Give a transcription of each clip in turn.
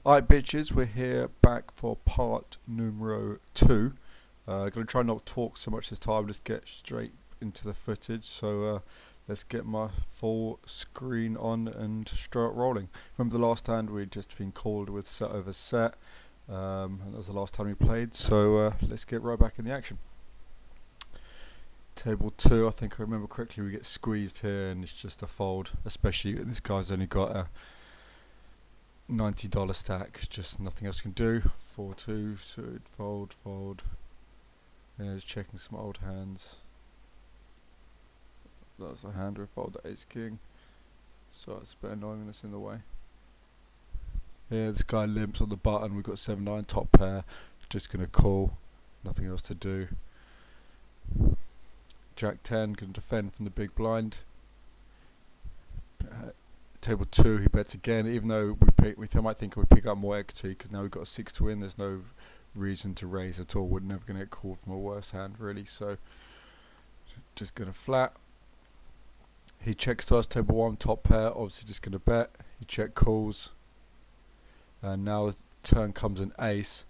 Alright bitches, we're here back for part numero 2. Gonna try not to talk so much this time, just get straight into the footage. So let's get my full screen on and start rolling. Remember the last hand we'd just been called with set over set, and that was the last time we played, so let's get right back in the action. Table 2, I think I remember correctly, we get squeezed here and it's just a fold, especially this guy's only got a $90 stack, just nothing else can do. 4-2, so fold, fold. Yeah, just checking some old hands. That's the hand we fold the ace king, so it's a bit annoying when it's in the way. Yeah, this guy limps on the button, we've got 7-9 top pair, just gonna call, nothing else to do. Jack 10 can defend from the big blind. Table 2, he bets again, even though we might think we pick up more equity because now we've got a 6 to win. There's no reason to raise at all. We're never going to get called from a worse hand, really. So just going to flat. He checks to us, table 1, top pair. Obviously, just going to bet. He check calls, and now turn comes an ace.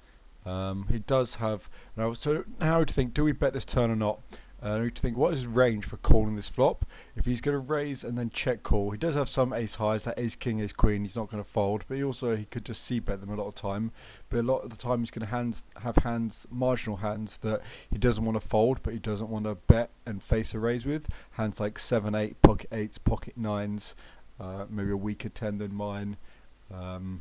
He does have now. So now we think: do we bet this turn or not? We need to think, what is his range for calling this flop? If he's going to raise and then check call, he does have some ace highs, that ace king, ace queen, he's not going to fold, but he could just c-bet them a lot of time. But a lot of the time he's going to have marginal hands that he doesn't want to fold, but he doesn't want to bet and face a raise with. Hands like 7-8, pocket 8s, pocket 9s, maybe a weaker 10 than mine. Maybe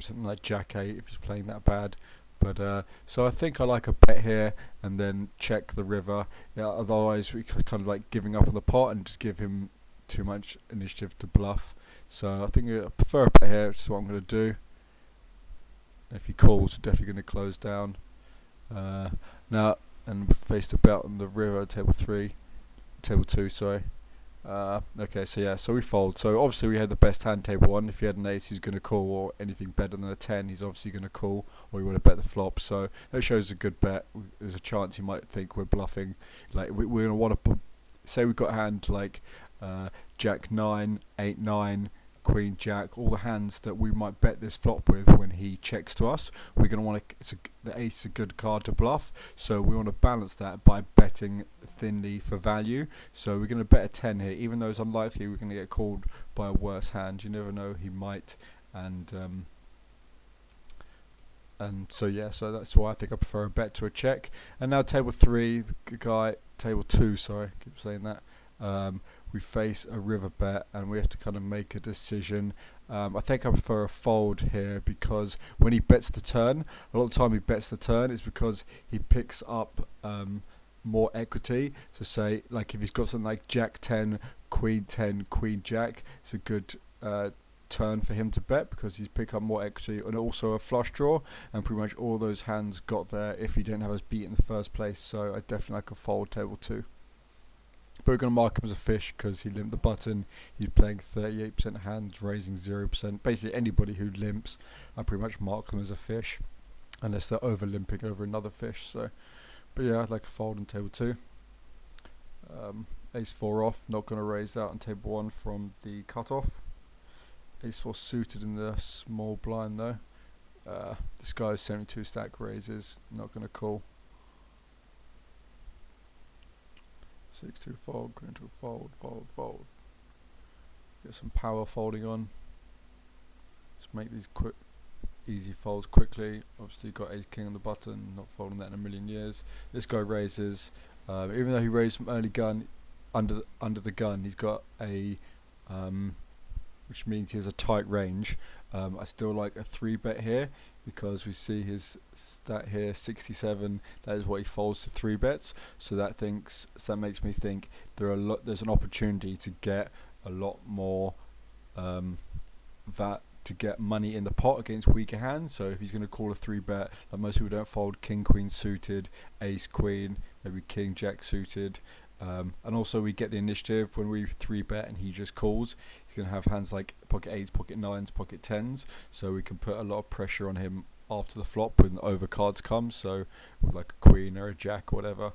something like jack 8 if he's playing that bad. But so I think I like a bet here and then check the river. Yeah, otherwise we kind of like giving up on the pot and just give him too much initiative to bluff. So I think I prefer a bet here, which is what I'm going to do. If he calls, we're definitely going to close down. Now, and face to bet on the river, table 2, sorry. Okay, so yeah, so we fold. So obviously we had the best hand, table 1. If he had an ace, he's going to call, or anything better than a 10, he's obviously going to call, or you want to bet the flop. So that shows a good bet. There's a chance he might think we're bluffing. Like we're going to want to say we've got a hand like jack 9, 8, 9, queen jack, all the hands that we might bet this flop with when he checks to us. We're going to want to, the ace is a good card to bluff, so we want to balance that by betting thinly for value. So we're going to bet a 10 here, even though it's unlikely we're going to get called by a worse hand. You never know, he might. And so yeah, so that's why I think I prefer a bet to a check. And now table 3, the guy, table 2, sorry, I keep saying that. We face a river bet and we have to kind of make a decision. I think I prefer a fold here because when he bets the turn, a lot of the time he bets the turn is because he picks up more equity. So say like if he's got something like jack 10, queen jack, it's a good turn for him to bet because he's picked up more equity, and also a flush draw, and pretty much all those hands got there if he didn't have us beat in the first place. So I definitely like a fold, table 2. But we're going to mark him as a fish because he limped the button. He's playing 38% hands, raising 0%. Basically anybody who limps, I pretty much mark them as a fish, unless they're over limping over another fish. So, but yeah, I'd like a fold on table 2. Ace 4 off, not going to raise that on table 1 from the cutoff. Ace 4 suited in the small blind though. This guy's 72 stack raises, not going to call. 6-2 fold, going to fold, fold. Get some power folding on. Let's make these quick, easy folds quickly. Obviously got ace king on the button, not folding that in a million years. This guy raises, even though he raised from early gun, under the gun, he's got a, which means he has a tight range. I still like a 3-bet here because we see his stat here, 67. That is what he folds to 3-bets. So that makes me think there's an opportunity to get a lot more to get money in the pot against weaker hands. So if he's going to call a 3-bet, like most people don't fold king queen suited, ace queen, maybe king jack suited. And also we get the initiative when we 3-bet and he just calls. He's going to have hands like pocket 8s, pocket 9s, pocket 10s, so we can put a lot of pressure on him after the flop when the overcards come, so with like a queen or a jack or whatever.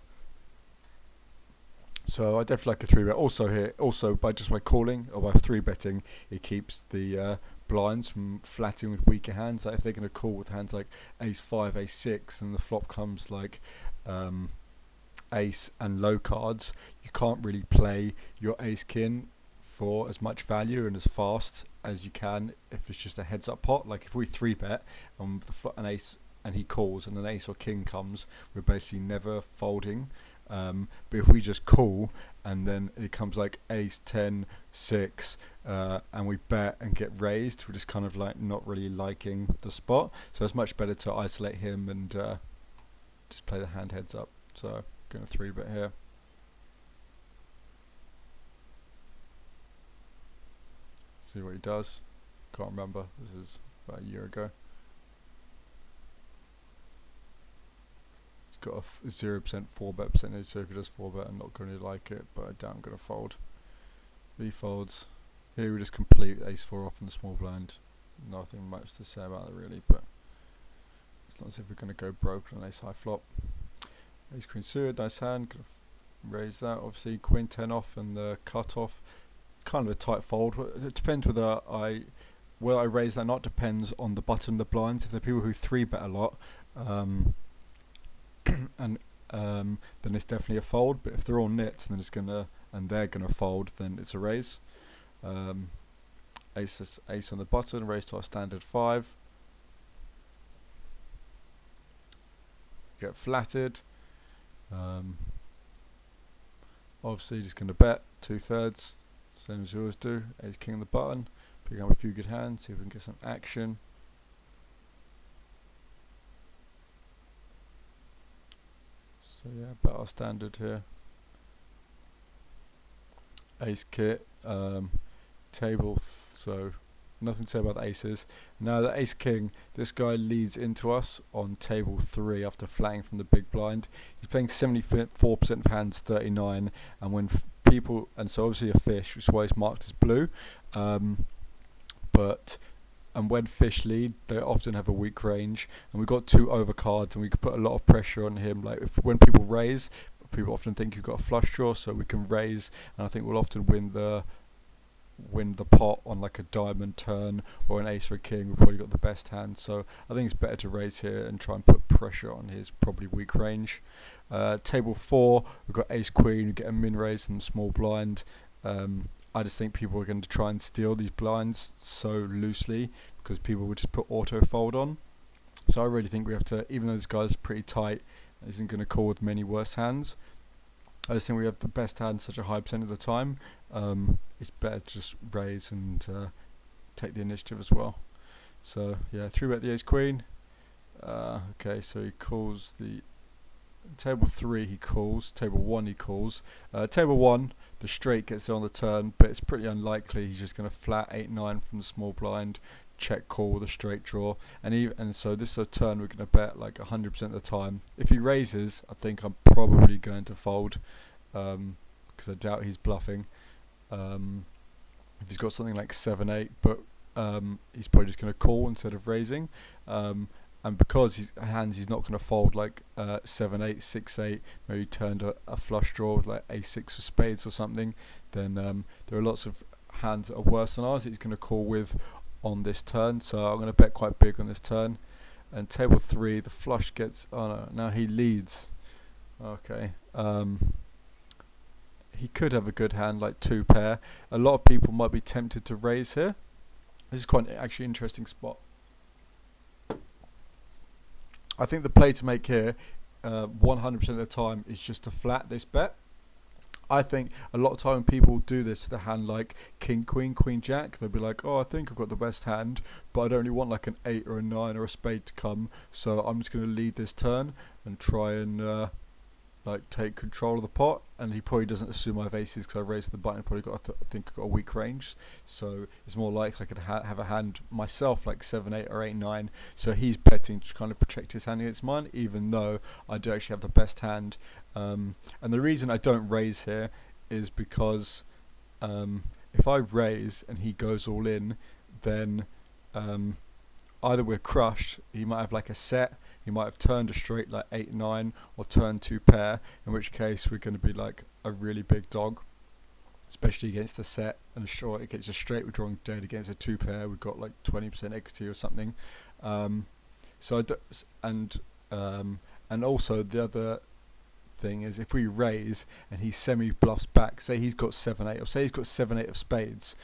So I definitely like a 3-bet. Also here, by calling or by 3-betting, it keeps the blinds from flatting with weaker hands. Like if they're going to call with hands like ace 5, ace 6, and the flop comes like ace and low cards, you can't really play your ace king for as much value and as fast as you can if it's just a heads up pot. Like if we 3-bet on an ace and he calls and an ace or king comes, we're basically never folding. But if we just call and then it comes like ace 10 6 and we bet and get raised, we're just kind of like not really liking the spot. So it's much better to isolate him and just play the hand heads up. So going to 3-bet here. See what he does. Can't remember, this is about a year ago. He's got a 0% 4-bet percentage, so if he does 4-bet I'm not going to like it, but I doubt I'm going to fold. He folds. Here we just complete ace 4 off in the small blind. Nothing much to say about it really, but it's not as if we're going to go broke on an ace high flop. Ace queen suited, nice hand, going to raise that. Obviously queen 10 off and the cut off. Kind of a tight fold. It depends whether I raise that or not. Depends on the button of the blinds. If they're people who 3-bet a lot, and then it's definitely a fold. But if they're all nits and they're gonna fold, then it's a raise. Ace on the button, raise to our standard 5. Get flatted. Obviously, just gonna bet 2/3. Same as you always do. Ace king on the button. Pick up a few good hands. See if we can get some action. So yeah, bet our standard here. Ace kit. Table. So nothing to say about the aces. Now the ace king. This guy leads into us on table 3 after flatting from the big blind. He's playing 74% of hands, 39, and when people, and so obviously a fish, which is why it's marked as blue, and when fish lead, they often have a weak range, and we've got 2 overcards, and we can put a lot of pressure on him. Like when people raise, people often think you've got a flush draw, so we can raise, and I think we'll often win the pot on like a diamond turn or an ace or a king. We've probably got the best hand, so I think it's better to raise here and try and put pressure on his probably weak range. Table 4, we've got ace queen, we get a min raise in the small blind. I just think people are going to try and steal these blinds so loosely because people would just put auto fold on. So I really think we have to, even though this guy's pretty tight, isn't going to call with many worse hands, I just think we have the best hand such a high percent of the time. It's better to just raise and take the initiative as well. So yeah, 3-bet the ace queen. Okay, so he calls the table 3. He calls table 1. He calls table 1. The straight gets there on the turn, but it's pretty unlikely. He's just going to flat 8-9 from the small blind, check call with a straight draw, and so this is a turn we're going to bet like 100% of the time. If he raises, I think I'm probably going to fold because I doubt he's bluffing. If he's got something like 7-8, but he's probably just going to call instead of raising. And because he's not going to fold like 7-8, 6-8, maybe turned a flush draw with like a6 of spades or something, then there are lots of hands that are worse than ours that he's going to call with on this turn. So I'm going to bet quite big on this turn. And table 3, the flush gets, oh no, now he leads. Okay. He could have a good hand like 2 pair. A lot of people might be tempted to raise here. This is quite an actually interesting spot. I think the play to make here 100% of the time is just to flat this bet. I think a lot of time when people do this with a hand like king queen, queen jack, they'll be like, oh, I think I've got the best hand, but I don't really want like an 8 or a 9 or a spade to come, so I'm just going to lead this turn and try and like take control of the pot. And he probably doesn't assume I have aces because I raised the button. Probably got I think I've got a weak range, so it's more likely I could have a hand myself like 7-8 or 8-9. So he's betting to kind of protect his hand against mine, even though I do actually have the best hand. And the reason I don't raise here is because if I raise and he goes all in, then either we're crushed. He might have like a set. He might have turned a straight like 8-9 or turned 2 pair, in which case we're going to be like a really big dog. especially against a set and a short. Against a straight, we're drawing dead. Against a two pair, we've got like 20% equity or something. So I d and also the other thing is, if we raise and he semi bluffs back, say he's got 7-8, or say he's got 7-8 of spades,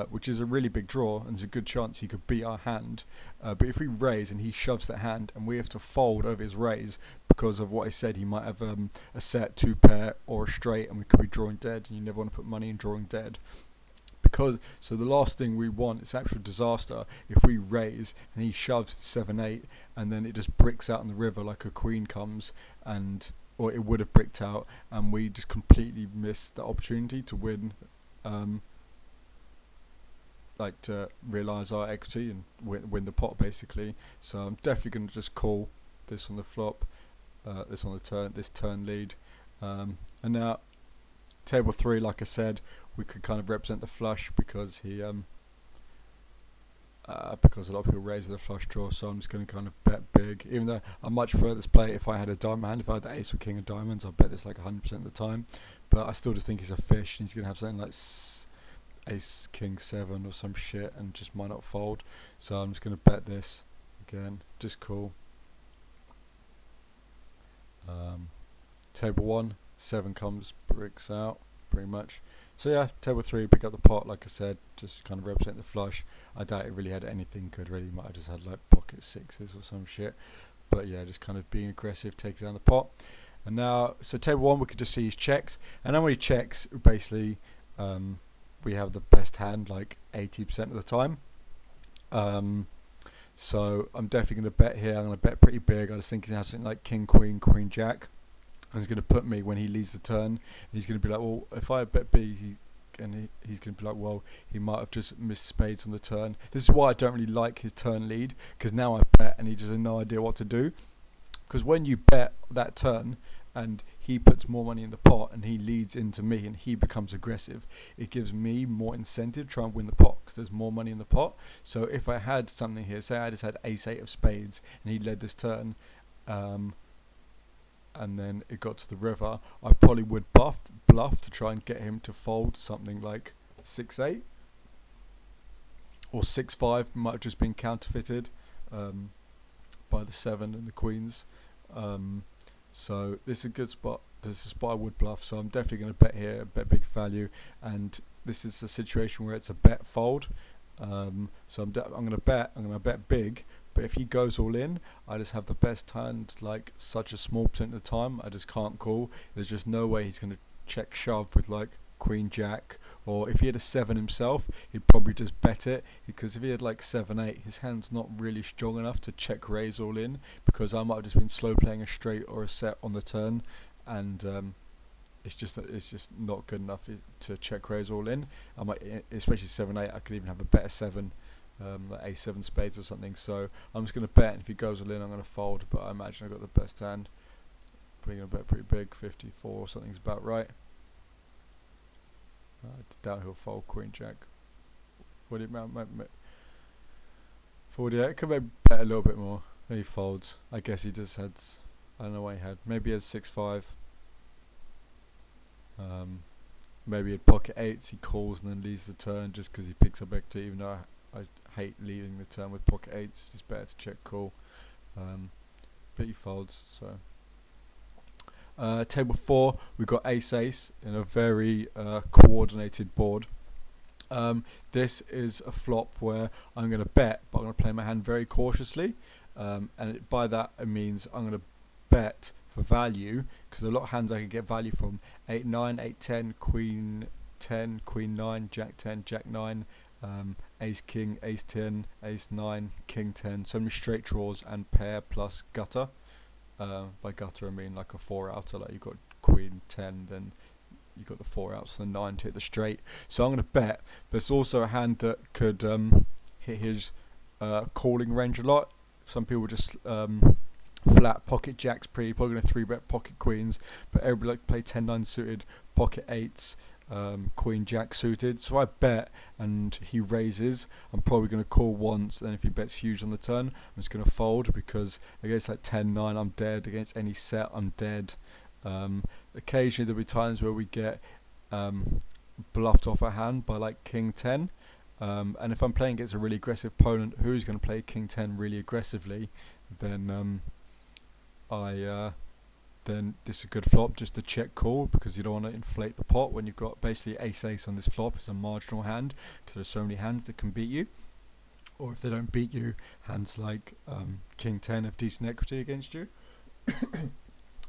which is a really big draw and there's a good chance he could beat our hand, but if we raise and he shoves that hand and we have to fold over his raise because of what I said, he might have a set, two pair or a straight, and we could be drawing dead, and you never want to put money in drawing dead. So the last thing we want is actual disaster if we raise and he shoves 7-8 and then it just bricks out in the river like a queen comes, and or it would have bricked out, and we just completely miss the opportunity to win, like to realise our equity and win the pot basically. So I'm definitely going to just call this on the flop, this on the turn, this turn lead, and now table 3, like I said, we could kind of represent the flush because he because a lot of people raise with a flush draw, so I'm just going to kind of bet big, even though I much prefer this play if I had a diamond hand. If I had the ace or king of diamonds, I'd bet this like 100% of the time, but I still just think he's a fish and he's going to have something like ace king 7 or some shit and just might not fold, so I'm just going to bet this again, just call. Table 1, 7 comes, bricks out pretty much. So yeah, table 3, pick up the pot, like I said, just kind of represent the flush. I doubt it really had anything good, really. Might have just had like pocket 6s or some shit, but yeah, just kind of being aggressive, taking down the pot. And now, so table 1, we could just see his checks, and then when he checks, basically we have the best hand like 80% of the time. So I'm definitely going to bet here. I'm going to bet pretty big. I just think he's going to have something like king queen, queen jack. And he's going to put me when he leaves the turn. He's going to be like, well, if I bet big, he's going to be like, well, he might have just missed spades on the turn. This is why I don't really like his turn lead, because now I bet and he just has no idea what to do. Because when you bet that turn and he puts more money in the pot and he leads into me and he becomes aggressive, it gives me more incentive to try and win the pot because there's more money in the pot. So if I had something here, say I just had ace-8 of spades and he led this turn, and then it got to the river, I probably would bluff to try and get him to fold something like 6-8 or 6-5. Might have just been counterfeited by the 7 and the queens. So this is a good spot. This is a spot I would bluff, so I'm definitely going to bet here, bet big value, and this is a situation where it's a bet fold. So I'm going to bet big. But if he goes all in, I just have the best hand like such a small percent of the time. I just can't call. There's just no way he's going to check shove with like queen jack, or if he had a 7 himself, he'd probably just bet it, because if he had like 7-8, his hand's not really strong enough to check raise all in, because I might have just been slow playing a straight or a set on the turn, and it's just not good enough to check raise all in. I might, especially 7-8, I could even have a better 7. Like a7 spades or something, so I'm just going to bet, and if he goes all in I'm going to fold, but I imagine I've got the best hand. Probably going to bet pretty big, 54 or something's about right. I doubt he'll fold queen jack. 48, could maybe bet a little bit more. Maybe he folds. I guess he just had, I don't know what he had, maybe he had 6-5. Maybe he had pocket 8s, he calls and then leaves the turn just because he picks up equity, even though I hate leaving the turn with pocket 8s. It's just better to check call. But he folds. So table 4, we've got ace-ace in a very coordinated board. This is a flop where I'm going to bet, but I'm going to play my hand very cautiously, and by that it means I'm going to bet for value, because a lot of hands I can get value from: 8-9, 8-10, queen 10, queen 9, jack 10, jack 9, ace king, ace 10, ace 9, king 10. So many straight draws and pair plus gutter. By gutter I mean like a 4-outer, like you've got queen 10, then you've got the 4-outs and the 9 to hit the straight. So I'm going to bet. There's also a hand that could hit his calling range a lot. Some people just flat pocket jacks probably going to 3-bet pocket queens, but everybody likes to play 10-9 suited, pocket 8s, queen jack suited. So I bet and he raises, I'm probably going to call once, then if he bets huge on the turn I'm just going to fold, because against like 10-9 I'm dead, against any set I'm dead. Occasionally there'll be times where we get bluffed off a hand by like king 10. And if I'm playing against a really aggressive opponent who's going to play king 10 really aggressively, then then this is a good flop just to check call, because you don't want to inflate the pot when you've got basically ace-ace on this flop. It's a marginal hand because there's so many hands that can beat you. Or if they don't beat you, hands like king 10 have decent equity against you.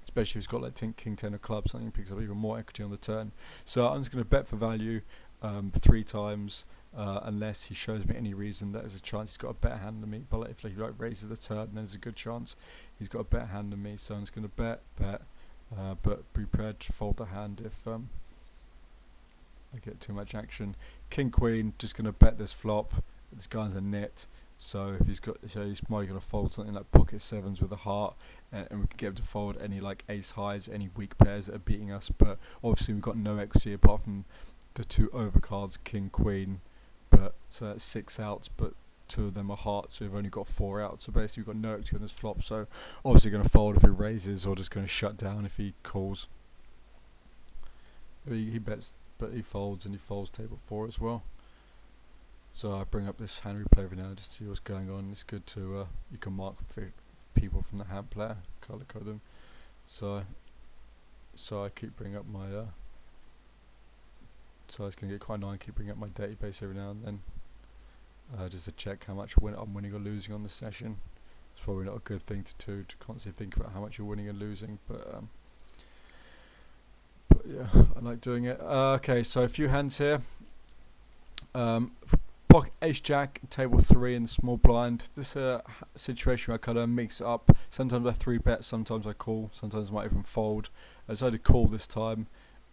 Especially if he's got like king 10 of clubs, something picks up even more equity on the turn. So I'm just going to bet for value 3 times, unless he shows me any reason that there's a chance he's got a better hand than me. But like, if he like raises the turn, then there's a good chance he's got a better hand than me. So I'm just going to bet, but be prepared to fold the hand if I get too much action. King queen, just going to bet this flop. This guy's a nit. So if he's probably going to fold something like pocket sevens with a heart, and we can get him to fold any like ace highs, any weak pairs that are beating us. But obviously we've got no equity apart from the 2 overcards, king queen. But so that's 6 outs, but 2 of them are hearts, so we've only got 4 outs. So basically we've got no equity on this flop. So obviously going to fold if he raises, or just going to shut down if he calls. He bets, but he folds, and he folds table 4 as well. So I bring up this hand replay every now just to see what's going on. It's good to you can mark people from the hand player, color code them. So I keep bringing up my so it's gonna get quite annoying. Keep bringing up my database every now and then, just to check how much I'm winning or losing on the session. It's probably not a good thing to do, to constantly think about how much you're winning and losing, but yeah, I like doing it. Okay, so a few hands here. Pocket ace jack, table 3 in the small blind. This situation where I kind of mix it up. Sometimes I 3-bet, sometimes I call, sometimes I might even fold. I decided to call this time.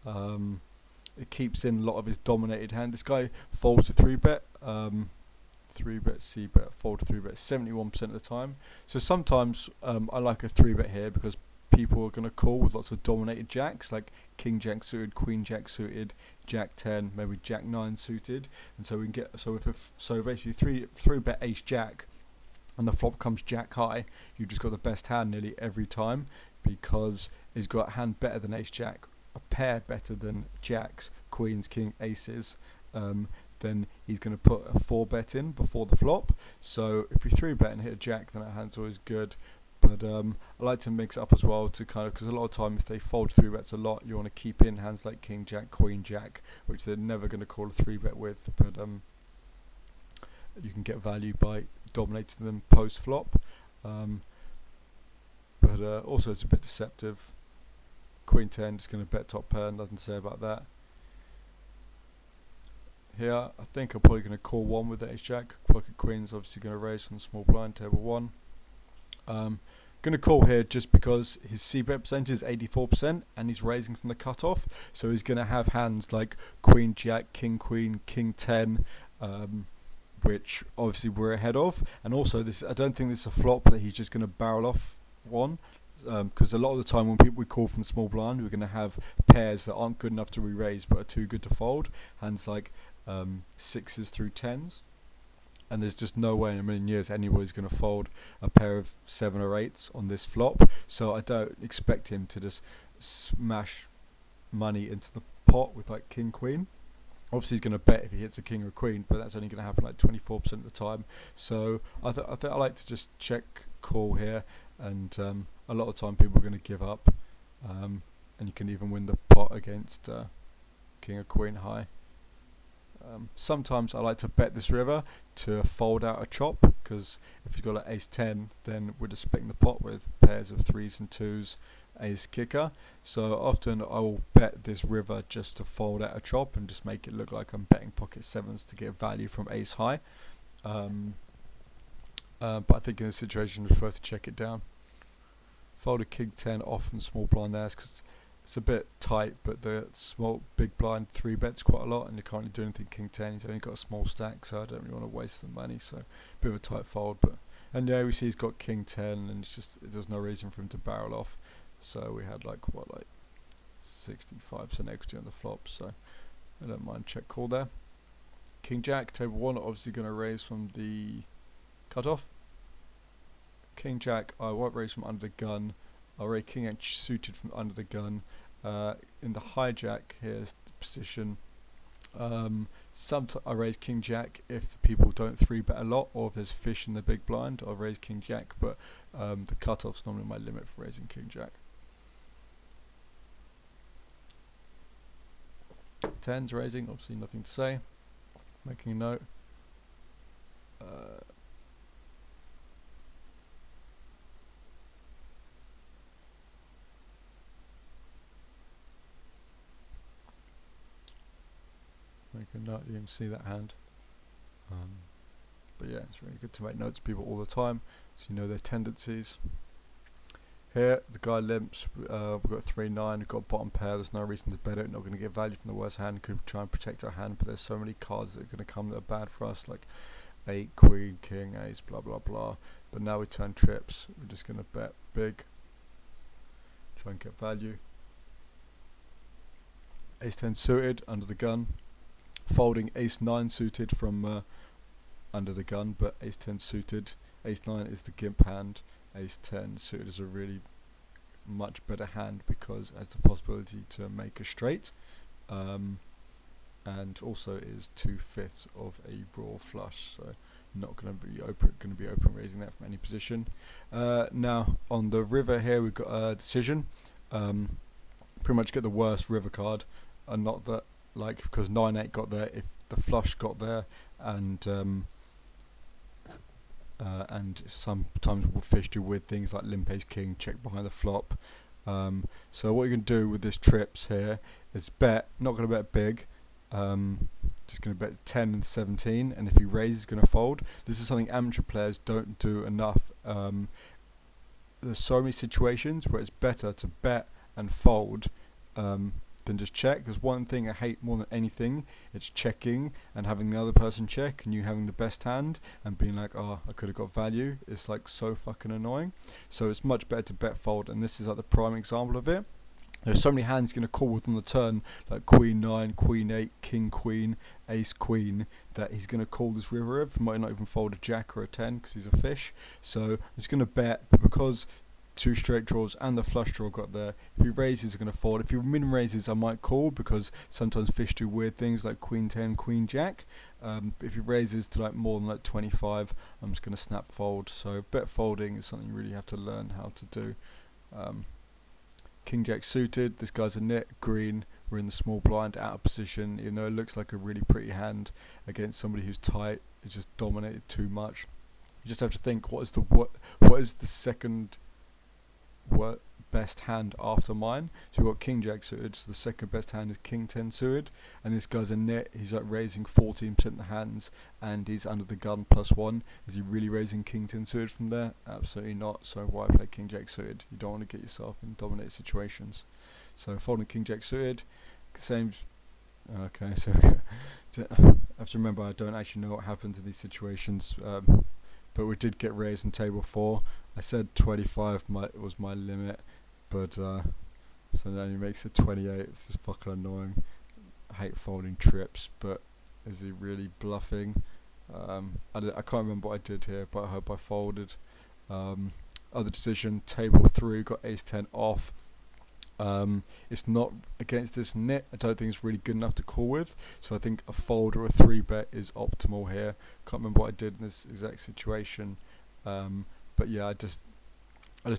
It keeps in a lot of his dominated hand. This guy folds to 3-bet, 3-bet, c-bet, fold to 3-bet 71% of the time. So sometimes I like a 3-bet here because people are going to call with lots of dominated jacks, like king jack suited, queen jack suited, jack 10, maybe jack 9 suited, and so we can get so basically 3-bet ace jack, and the flop comes jack high. You've just got the best hand nearly every time because he's got a hand better than ace jack, a pair better than jacks, queens, king, aces. Then he's going to put a 4-bet in before the flop. So if we 3-bet and hit a jack, then our hand's always good. But I like to mix it up as well, to kind of, because a lot of time if they fold 3-bets a lot, you want to keep in hands like king jack, queen jack, which they're never going to call a 3-bet with. But you can get value by dominating them post flop. But also it's a bit deceptive. Queen 10 just going to bet top pair, nothing to say about that. Here I think I'm probably going to call 1 with the ace jack. Pocket queen's obviously going to raise from the small blind, table 1. Going to call here just because his c-bet percentage is 84% and he's raising from the cutoff, so he's going to have hands like queen jack, king queen, king 10, which obviously we're ahead of. And also this, I don't think this is a flop that he's just going to barrel off one, because a lot of the time when we call from the small blind, we're going to have pairs that aren't good enough to re-raise but are too good to fold, hands like 6s through 10s. And there's just no way in a million years anybody's going to fold a pair of 7 or 8s on this flop. So I don't expect him to just smash money into the pot with like king queen. Obviously he's going to bet if he hits a king or a queen, but that's only going to happen like 24% of the time. So I think I like to just check call here, and a lot of time people are going to give up, and you can even win the pot against king or queen high. Sometimes I like to bet this river to fold out a chop, because if you've got an ace 10, then we're just splitting the pot with pairs of 3s and 2s, ace kicker. So often I will bet this river just to fold out a chop and just make it look like I'm betting pocket 7s to get value from ace high. But I think in this situation we're supposed to check it down. Fold a king 10 off from small blind there because it's a bit tight, but the small big blind 3-bets quite a lot, and you can't really do anything king 10. He's only got a small stack, so I don't really want to waste the money. So a bit of a tight fold, but and yeah, we see he's got king 10, and it's just there's no reason for him to barrel off. So we had like 65% equity on the flop, so I don't mind check call there. King jack, table 1, obviously going to raise from the cutoff. King jack, I won't raise from under the gun. I'll raise king H suited from under the gun. In the hijack, here's the position. Sometimes I raise king jack if the people don't 3-bet a lot, or if there's fish in the big blind, I'll raise king jack, but the cutoff's normally my limit for raising king jack. Tens raising, obviously nothing to say. Making a note. Make a note, you can see that hand. But yeah, it's really good to make notes of people all the time, so you know their tendencies. Here, the guy limps, we've got 3-9, we've got bottom pair, there's no reason to bet it, not going to get value from the worst hand, could try and protect our hand, but there's so many cards that are going to come that are bad for us, like 8, queen, king, ace, blah blah blah. But now we turn trips, we're just going to bet big, try and get value. Ace 10 suited, under the gun, folding ace 9 suited from under the gun, but ace 10 suited, ace 9 is the gimp hand, ace 10 suited is a really much better hand because it has the possibility to make a straight, and also is 2/5 of a raw flush, so not going to be open raising that from any position. Now on the river here we've got a decision. Pretty much get the worst river card, and not that, like, because 9-8 got there, if the flush got there, and sometimes we'll fish do weird things like limp ace king, check behind the flop. So what you can do with this trips here is bet, not going to bet big, just going to bet 10 and 17, and if he raises he's going to fold. This is something amateur players don't do enough. There's so many situations where it's better to bet and fold than just check. There's one thing I hate more than anything, it's checking and having the other person check and you having the best hand and being like, oh, I could have got value. It's like so fucking annoying. So it's much better to bet fold, and this is like the prime example of it. There's so many hands he's going to call with on the turn, like queen 9, queen 8, king queen, ace queen, that he's going to call this river of. Might not even fold a jack or a 10 because he's a fish. So he's going to bet, but because 2 straight draws and the flush draw got there, if he raises he's going to fold. If he min raises I might call, because sometimes fish do weird things like queen 10, queen jack. If he raises to like more than like 25, I'm just going to snap fold. So bet folding is something you really have to learn how to do. King jack suited, this guy's a nit, green, we're in the small blind, out of position, even though it looks like a really pretty hand against somebody who's tight. It's just dominated too much. You just have to think, what is the second best hand after mine? So we've got king jack suited, so the second best hand is king 10 suited, and this guy's a net, he's like raising 14% of the hands and he's under the gun +1. Is he really raising king 10 suited from there? Absolutely not. So why play king jack suited? You don't want to get yourself in dominate situations. So folding king jack suited, same. Okay, so I have to remember I don't actually know what happens in these situations, but we did get raised in table 4. I said 25 was my limit, but so now he makes it 28. This is fucking annoying. I hate folding trips, but is he really bluffing? I can't remember what I did here, but I hope I folded. Other decision, table 3, got ace 10 off. It's not against this nit. I don't think it's really good enough to call with, so I think a fold or a 3-bet is optimal here. Can't remember what I did in this exact situation, but yeah, I just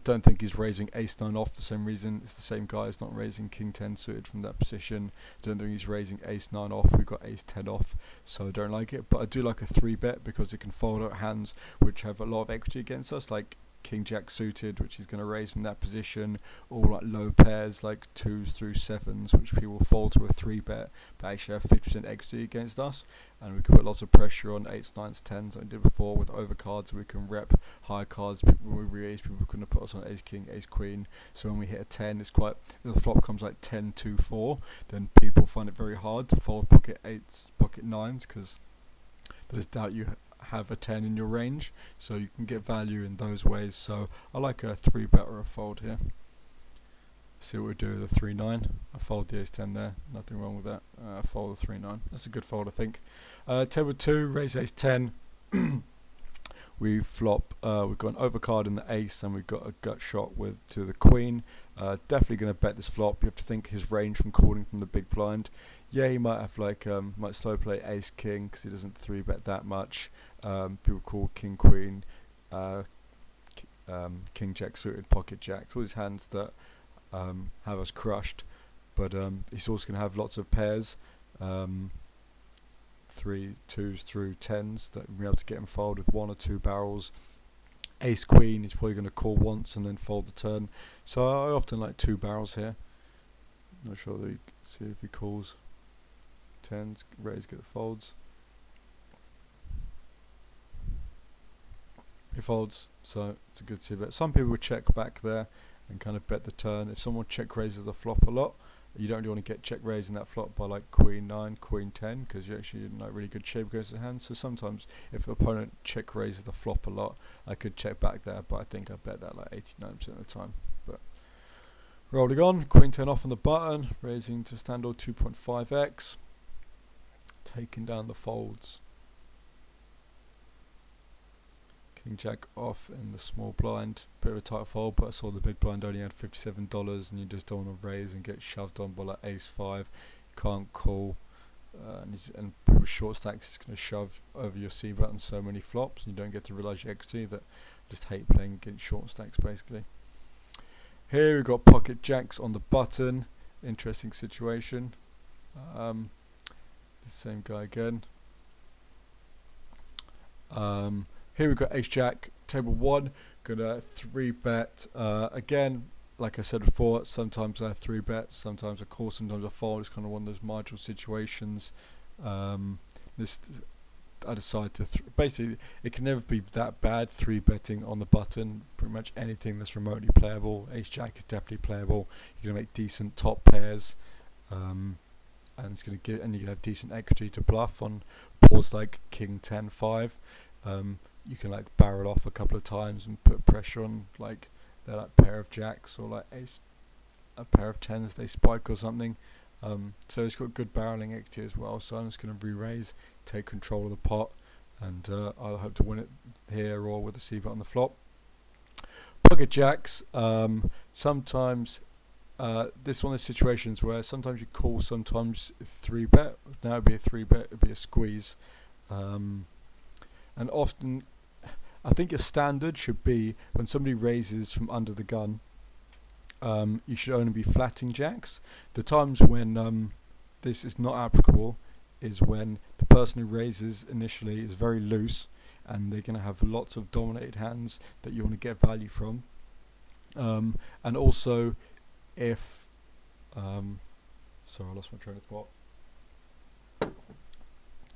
don't think he's raising ace 9 off. The same reason, it's the same guy who's not raising king 10 suited from that position. I don't think he's raising ace 9 off. We've got ace 10 off, so I don't like it. But I do like a 3-bet because it can fold out hands which have a lot of equity against us, like king jack suited, which is going to raise from that position, or like low pairs like 2s through 7s, which people fold to a 3-bet but actually have 50% equity against us, and we can put lots of pressure on 8s, 9s, 10s like I did before with overcards. We can rep high cards. When we raise, people couldn't put us on ace king, ace queen, so when we hit a 10, it's quite, if the flop comes like 10, 2, 4, then people find it very hard to fold pocket 8s, pocket 9s, because there's doubt you have a 10 in your range, so you can get value in those ways. So I like a 3-bet or a fold here. See what we do with a 3-9. I fold the ace 10 there, nothing wrong with that. Fold the 3-9, that's a good fold I think. Table 2, raise ace 10. we flop. We've got an overcard in the ace, and we've got a gut shot with to the queen. Definitely going to bet this flop. You have to think his range from calling from the big blind. Yeah, he might have like might slow play ace king because he doesn't 3-bet that much. People call king queen, king jack suited, pocket jacks, all these hands that have us crushed. But he's also going to have lots of pairs, 3 2s through 10s that we'll be able to get him fold with 1 or 2 barrels. Ace queen, he's probably going to call once and then fold the turn. So I often like 2 barrels here. Not sure that we see if he calls 10s, raise, get the folds. He folds, so it's a good see bet. Some people would check back there and kind of bet the turn. If someone check raises the flop a lot, you don't really want to get check raising that flop by like queen 9, queen 10, because you're actually in like really good shape against the hand. So sometimes if the opponent check raises the flop a lot, I could check back there, but I think I bet that like 89% of the time. But rolling on, queen 10 off on the button, raising to standard 2.5x, taking down the folds. King jack off in the small blind, bit of a tight fold, but I saw the big blind only had $57 and you just don't want to raise and get shoved on by like ace 5. You can't call, and with short stacks it's going to shove over your C button so many flops and you don't get to realise your equity. That I just hate playing against short stacks basically. Here we've got pocket jacks on the button, interesting situation. The same guy again. Here we've got ace jack, table 1, gonna 3-bet. Again, like I said before, sometimes I 3-bet, sometimes I call, sometimes I fold. It's kind of one of those marginal situations. This I decide to basically it can never be that bad 3-betting on the button. Pretty much anything that's remotely playable. Ace jack is definitely playable. You're gonna make decent top pairs, and it's gonna get, and you can have decent equity to bluff on boards like king 10 5. You can like barrel off a couple of times and put pressure on like they're like pair of jacks or like a pair of 10s they spike or something. So it's got good barreling equity as well. So I'm just going to re-raise, take control of the pot, and I'll hope to win it here or with the C bet on the flop. Pocket jacks. Sometimes this one of the situations where sometimes you call, sometimes 3-bet. Now it'd be a 3-bet, it'd be a squeeze. And often I think your standard should be when somebody raises from under the gun, you should only be flatting jacks. The times when this is not applicable is when the person who raises initially is very loose and they're going to have lots of dominated hands that you want to get value from. And also if sorry, I lost my train of thought. And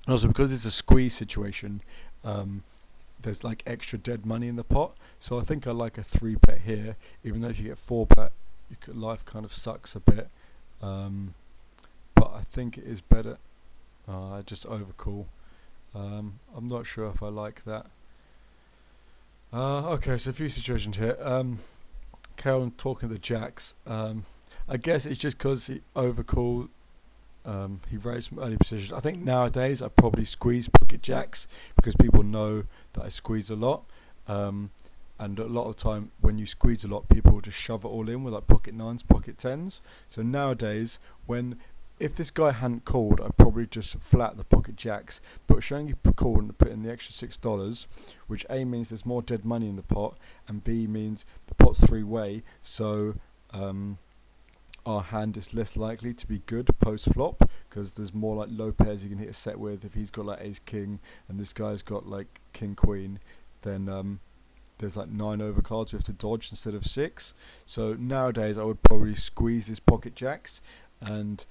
also because it's a squeeze situation, there's like extra dead money in the pot, so I think I like a 3-bet here, even though if you get 4-bet life kind of sucks a bit, but I think it is better. I just overcall. I'm not sure if I like that. Okay, so a few situations here. Carry on talking the jacks. I guess it's just because he overcalled. He raised from early position. I think nowadays I probably squeeze pocket jacks because people know that I squeeze a lot, and a lot of the time when you squeeze a lot, people will just shove it all in with like pocket 9s, pocket 10s. So nowadays, if this guy hadn't called, I'd probably just flat the pocket jacks, but showing you call and put in the extra $6, which A means there's more dead money in the pot, and B means the pot's 3-way, so our hand is less likely to be good post flop because there's more like low pairs you can hit a set with. If he's got like ace king and this guy's got like king queen, then there's like 9 overcards you have to dodge instead of 6. So nowadays I would probably squeeze these pocket jacks, and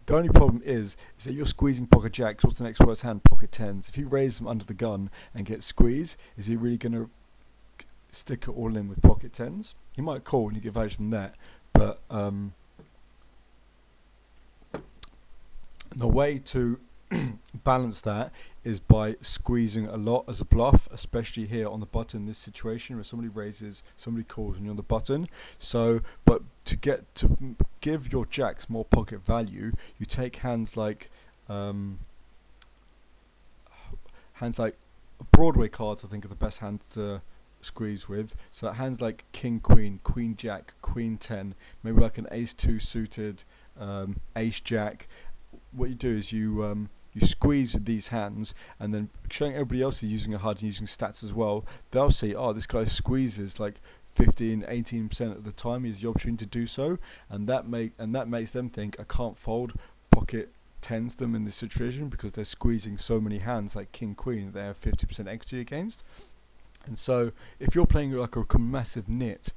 the only problem is that you're squeezing pocket jacks. What's the next worst hand? Pocket 10s. If you raise them under the gun and get squeezed, is he really going to stick it all in with pocket 10s? He might call and you get value from that, but the way to balance that is by squeezing a lot as a bluff, especially here on the button in this situation where somebody raises, somebody calls and you're on the button. So, but to give your jacks more pocket value, you take hands like Broadway cards I think are the best hands to squeeze with. So hands like king queen, queen jack, queen 10, maybe like an ace 2 suited, ace jack. What you do is you squeeze with these hands, and then showing everybody else is using a HUD and using stats as well. They'll see, oh, this guy squeezes like 15-18% of the time. He has the opportunity to do so, and that makes them think, I can't fold pocket tens them in this situation because they're squeezing so many hands like king queen they have 50% equity against. And so if you're playing like a massive nit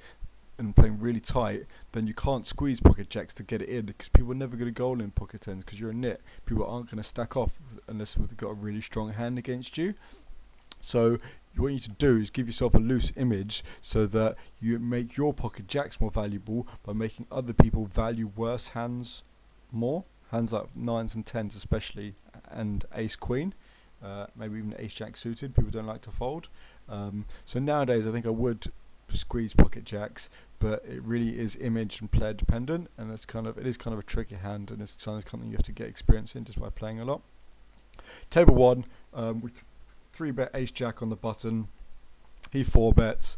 and playing really tight, then you can't squeeze pocket jacks to get it in, because people are never going to go all in pocket tens because you're a nit. People aren't going to stack off unless they've got a really strong hand against you. So what you need to do is give yourself a loose image so that you make your pocket jacks more valuable by making other people value worse hands more. Hands like nines and tens especially, and ace queen, maybe even ace jack suited. People don't like to fold. So nowadays I think I would squeeze pocket jacks, but it really is image and player dependent, and it is kind of a tricky hand, and it's something you have to get experience in just by playing a lot. Table 1, with 3-bet ace jack on the button. He 4-bets.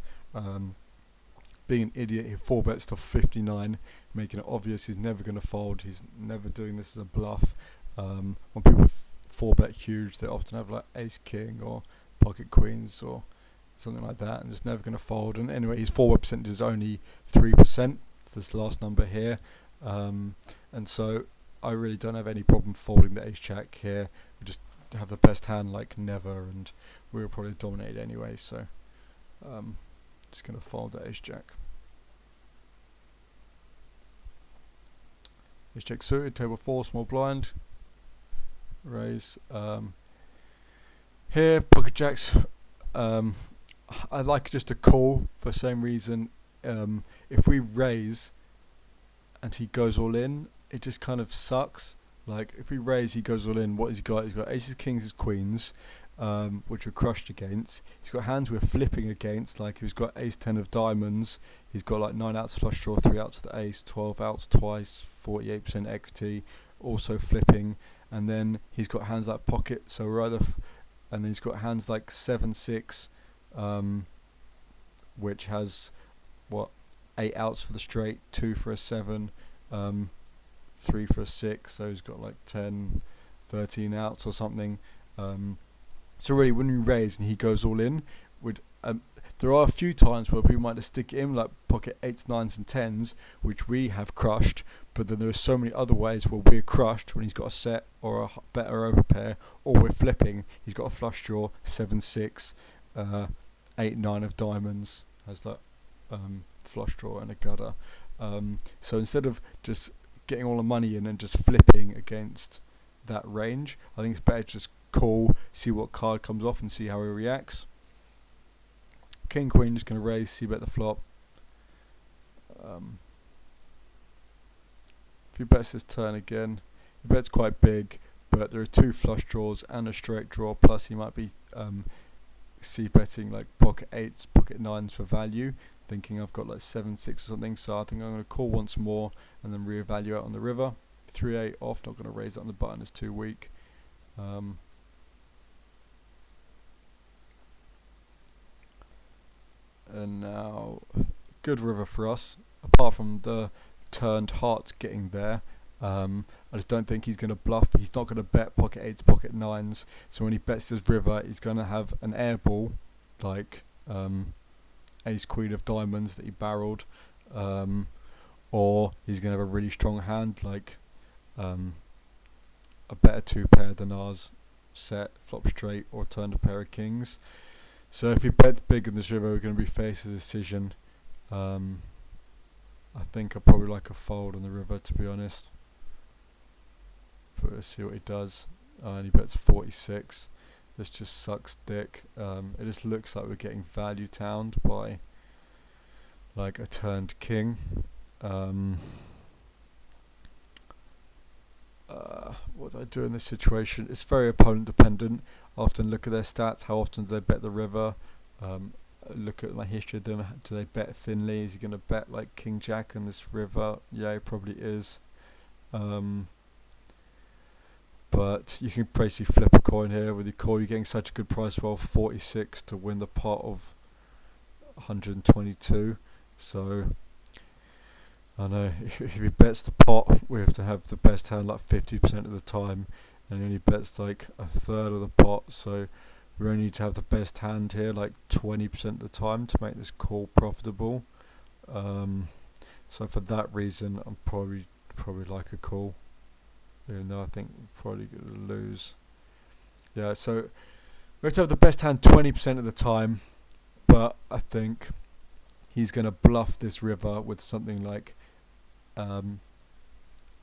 Being an idiot, he 4-bets to 59, making it obvious he's never going to fold. He's never doing this as a bluff. When people 4-bet huge, they often have like ace king or pocket queens or something like that, and it's never going to fold. And anyway, his 4-bet percentage is only 3%. This last number here, and so I really don't have any problem folding the ace jack here. We just have the best hand like never, and we were probably dominated anyway. So just going to fold that ace jack. Ace jack suited, table 4, small blind, raise. Here, pocket jacks, I like just a call for the same reason. If we raise and he goes all in, it just kind of sucks. Like if we raise, he goes all in. What has he got? He's got aces, kings, queens, which we're crushed against. He's got hands we're flipping against. Like he's got ace 10 of diamonds. He's got like 9 outs flush draw, 3 outs to the ace, 12 outs twice, 48% equity, also flipping. And then he's got hands like pocket. So we're either, and then he's got hands like 7-6. Which has 8 outs for the straight, 2 for a 7, 3 for a 6, so he's got like 10, 13 outs or something. So really when we raise and he goes all in, there are a few times where people might just stick it in like pocket 8s, 9s and 10s, which we have crushed, but then there are so many other ways where we're crushed when he's got a set or a better overpair, or we're flipping, he's got a flush draw, 7-6, 8-9 of diamonds, has that flush draw and a gutter. So instead of just getting all the money in and just flipping against that range, I think it's better to just call, see what card comes off and see how he reacts. King queen just going to raise, see bet the flop. If he bets this turn again, he bets quite big, but there are 2 flush draws and a straight draw, plus he might be c-betting like pocket 8s, pocket 9s for value, thinking I've got like 7-6 or something. So I think I'm going to call once more and then reevaluate on the river. 3-8 off, not going to raise it on the button, it's too weak. And now good river for us, apart from the turned hearts getting there. I just don't think he's going to bluff. He's not going to bet pocket 8s, pocket 9s. So when he bets this river, he's going to have an air ball like ace queen of diamonds that he barreled, or he's going to have a really strong hand like a better 2-pair than ours, set, flop straight, or turned a pair of kings. So if he bets big in this river, we're going to be faced with a decision. I think I probably like a fold on the river, to be honest. But let's see what he does. And he bets 46. This just sucks dick. It just looks like we're getting value towned by like a turned king. What do I do in this situation? It's very opponent dependent. I often look at their stats. How often do they bet the river? Look at my history of them. Do they bet thinly? Is he going to bet like king jack on this river? Yeah, he probably is. but you can basically flip a coin here with your call. You're getting such a good price, well, 46 to win the pot of 122. So I know if he bets the pot, we have to have the best hand like 50% of the time, and he only bets like a third of the pot. So we only need to have the best hand here like 20% of the time to make this call profitable. So for that reason, I'm probably like a call, even though I think we're probably going to lose. Yeah, so we have to have the best hand 20% of the time, but I think he's going to bluff this river with something like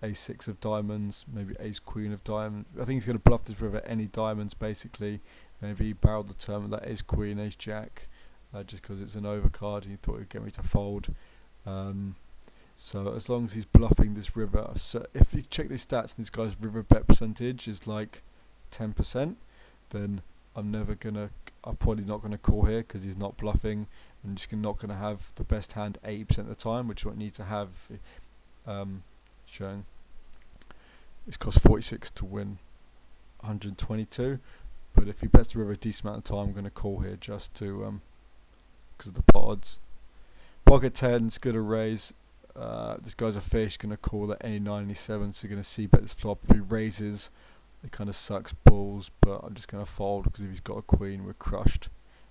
ace-6 of diamonds, maybe ace-queen of diamonds. I think he's going to bluff this river any diamonds basically. Maybe he barreled the turn with that ace-queen, ace-jack, just because it's an overcard and he thought he'd get me to fold. So as long as he's bluffing this river, so if you check these stats and this guy's river bet percentage is like 10%, then I'm probably not gonna call here because he's not bluffing. I'm just not gonna have the best hand 80% of the time, which is what I need to have. Showing it's cost 46 to win 122, but if he bets the river a decent amount of time, I'm gonna call here just to because of the pot odds. Pocket 10's gonna raise. This guy's a fish, gonna call at any 9, any 7, so you're gonna see bet this flop. If he raises, it kind of sucks balls, but I'm just gonna fold because if he's got a queen, we're crushed,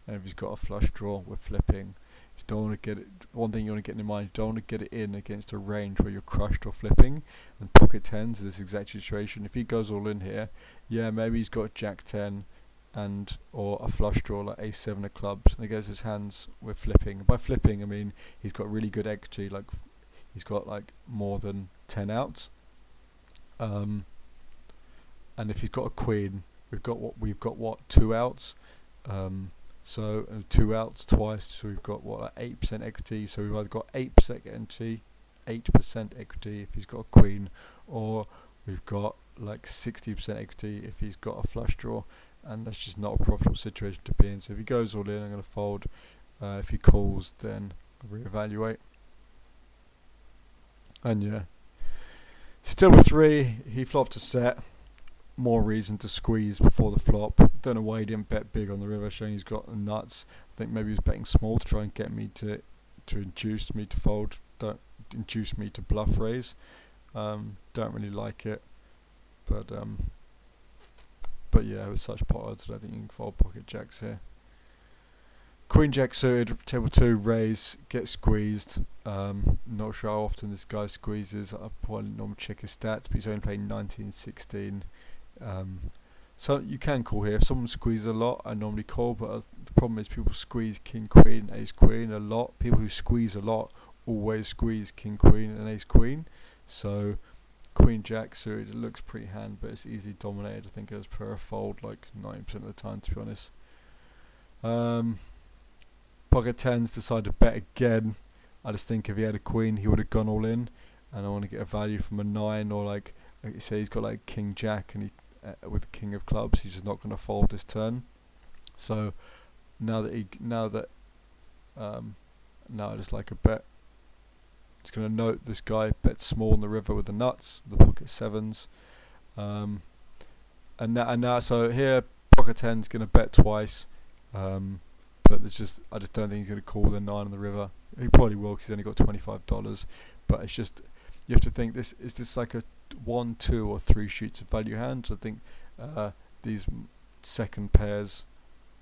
and if he's got a flush draw, we're flipping. You don't want to get it. One thing you want to get in mind: you don't want to get it in against a range where you're crushed or flipping. And pocket 10s in this exact situation. If he goes all in here, yeah, maybe he's got Jack 10 and or a flush draw like ace 7 of clubs, and he goes his hands. We're flipping. By flipping, I mean he's got really good equity, like. He's got like more than 10 outs, and if he's got a queen, we've got 2 outs, so 2 outs twice, so we've got what, like 8% equity. So we've either got 8% equity if he's got a queen, or we've got like 60% equity if he's got a flush draw, and that's just not a profitable situation to be in. So if he goes all in, I'm going to fold. If he calls, then I'll reevaluate. And yeah, still with 3, he flopped a set. More reason to squeeze before the flop. Don't know why he didn't bet big on the river, showing he's got the nuts. I think maybe he was betting small to try and get me to induce me to fold, don't induce me to bluff raise. Don't really like it, but yeah, with such pot odds, I don't think you can fold pocket jacks here. Queen jack suited, table 2, raise, get squeezed. Not sure how often this guy squeezes. I probably normally check his stats, but he's only playing 19-16. So you can call here. If someone squeezes a lot, I normally call, but the problem is people squeeze king queen, ace queen a lot. People who squeeze a lot always squeeze king queen and ace queen. So queen jack suited, it looks pretty hand, but it's easily dominated. I think as per a fold like 90% of the time, to be honest. Pocket 10s decide to bet again. I just think if he had a queen, he would have gone all in, and I want to get a value from a 9, or like you say he's got like king jack and he with the king of clubs, he's just not going to fold this turn. So now I just like a bet. Just going to note this guy bets small on the river with the nuts, the pocket 7s, and now so here pocket 10's going to bet twice. But I just don't think he's going to call with a 9 on the river. He probably will because he's only got $25. But it's just, you have to think, is this like a 1, 2 or 3 sheets of value hand? I think these second pairs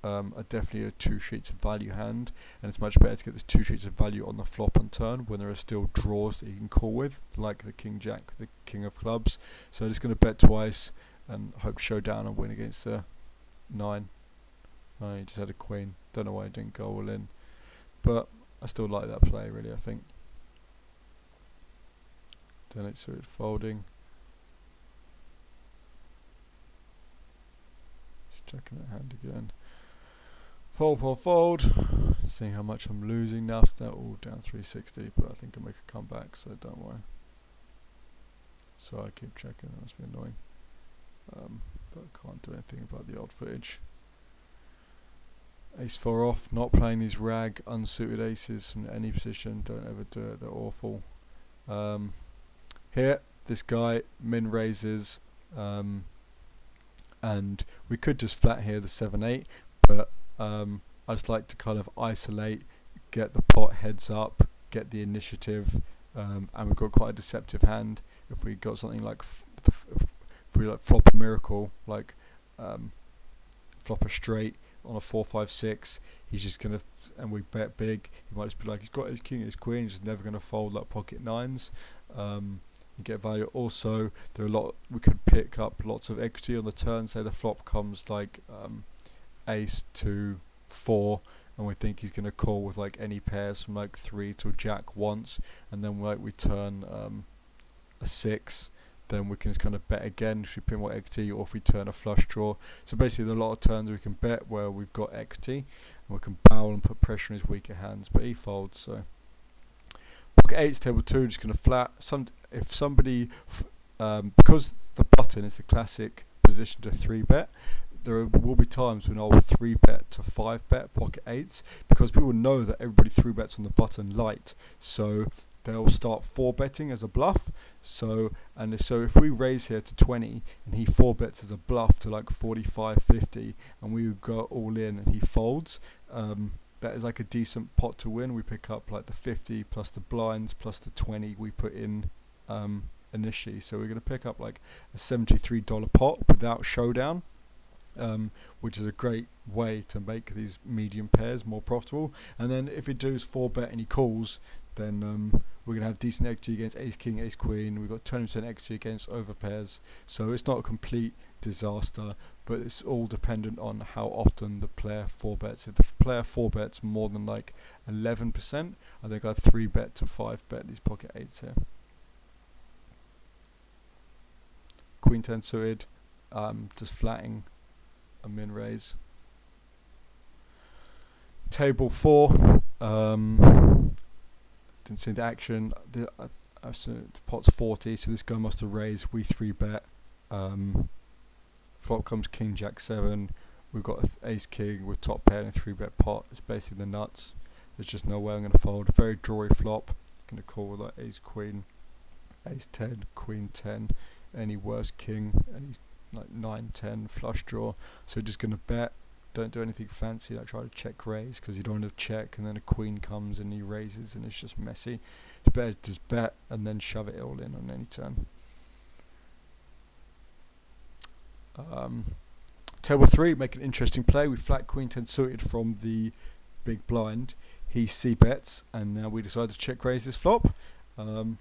are definitely a 2 sheets of value hand, and it's much better to get this 2 sheets of value on the flop and turn when there are still draws that you can call with, like the king jack, the king of clubs. So I'm just going to bet twice and hope to show down and win against the 9. Oh, he just had a queen. Don't know why he didn't go all in, but I still like that play, really. I think. Then it's sort of folding. Just checking that hand again. Fold, fold, fold. Seeing how much I'm losing now. So they're all down 360, but I think I'll make a comeback, so don't worry. So I keep checking. That must be annoying. But I can't do anything about the odd footage. Ace 4 off, not playing these rag unsuited aces from any position. Don't ever do it, they're awful. Here, this guy min raises, and we could just flat here the 7-8, but I just like to kind of isolate, get the pot heads up, get the initiative, and we've got quite a deceptive hand. If we got something like if we like flop a miracle, like flop a straight on a 4-5-6, he's just gonna, and we bet big, he might just be like, he's got his king, his queen, he's just never gonna fold like pocket nines. You get value. Also, there are we could pick up lots of equity on the turn. Say the flop comes like ace to 4, and we think he's gonna call with like any pairs from like 3 to jack once, and then like we turn a 6, then we can just kind of bet again if we put more equity, or if we turn a flush draw. So basically there are a lot of turns we can bet where we've got equity, and we can barrel and put pressure on his weaker hands, but he folds. So pocket 8's table 2, just going to flat. If somebody, because the button is the classic position to 3-bet, there will be times when I'll 3-bet to 5-bet pocket 8s, because people know that everybody 3-bets on the button light, so they'll start 4-betting as a bluff. So if we raise here to 20 and he 4-bets as a bluff to like 45, 50, and we go all in and he folds, that is like a decent pot to win. We pick up like the 50 plus the blinds plus the 20 we put in initially. So we're going to pick up like a $73 pot without showdown, which is a great way to make these medium pairs more profitable. And then if he does 4-bet and he calls, then we're going to have decent equity against ace king, ace queen. We've got 20% equity against overpairs. So it's not a complete disaster, but it's all dependent on how often the player 4-bets. If the player 4-bets more than like 11%, I think I'd 3-bet to 5-bet these pocket 8s here. Queen 10 suited, just flatting a min raise. Table 4, didn't see the action. The pot's 40, so this guy must have raised. We 3-bet. Flop comes king jack 7. We've got ace king with top pair and a 3-bet pot. It's basically the nuts. There's just no way I'm going to fold. A very drawy flop. Going to call with like ace queen, ace 10, queen 10, any worse king, any like 9, 10 flush draw. So just going to bet. Don't do anything fancy like try to check raise, because you don't want to check and then a queen comes and he raises and it's just messy. It's better to just bet and then shove it all in on any turn. Table 3, make an interesting play. We flat queen 10 suited from the big blind. He c-bets, and now we decide to check raise this flop. You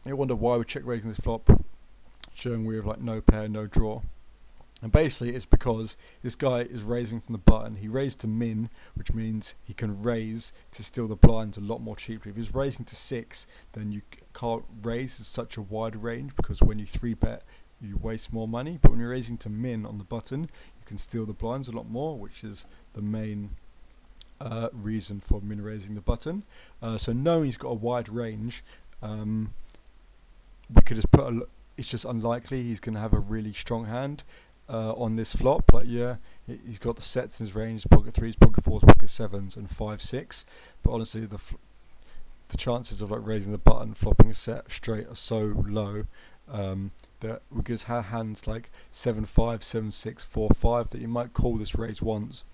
wonder why we're check raising this flop, showing we have like no pair, no draw. And basically it's because this guy is raising from the button. He raised to min, which means he can raise to steal the blinds a lot more cheaply. If he's raising to 6, then you can't raise such a wide range, because when you 3-bet you waste more money. But when you're raising to min on the button, you can steal the blinds a lot more, which is the main reason for min raising the button. So knowing he's got a wide range, we could just put it's just unlikely he's going to have a really strong hand on this flop. Like, yeah, he's got the sets in his range: pocket 3s, pocket 4s, pocket 7s, and 5, 6. But honestly, the chances of like raising the button, flopping a set straight are so low that we just have hands like 7, 5, 7, 6, 4, 5 that you might call this raise once,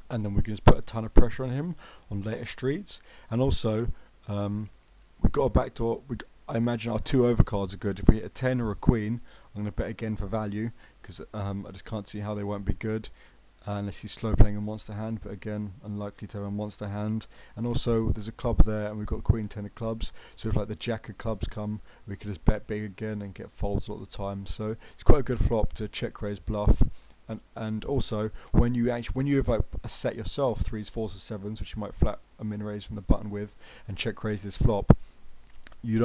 and then we can just put a ton of pressure on him on later streets. And also, we've got a backdoor. I imagine our 2 overcards are good. If we hit a 10 or a queen, I'm going to bet again for value, because I just can't see how they won't be good unless he's slow playing a monster hand, but again, unlikely to have a monster hand. And also there's a club there, and we've got queen 10 of clubs, so if like the jack of clubs come, we could just bet big again and get folds all the time. So it's quite a good flop to check raise bluff. And also when you have like a set yourself, 3s, 4s or 7s, which you might flat a min raise from the button with, and check raise this flop, you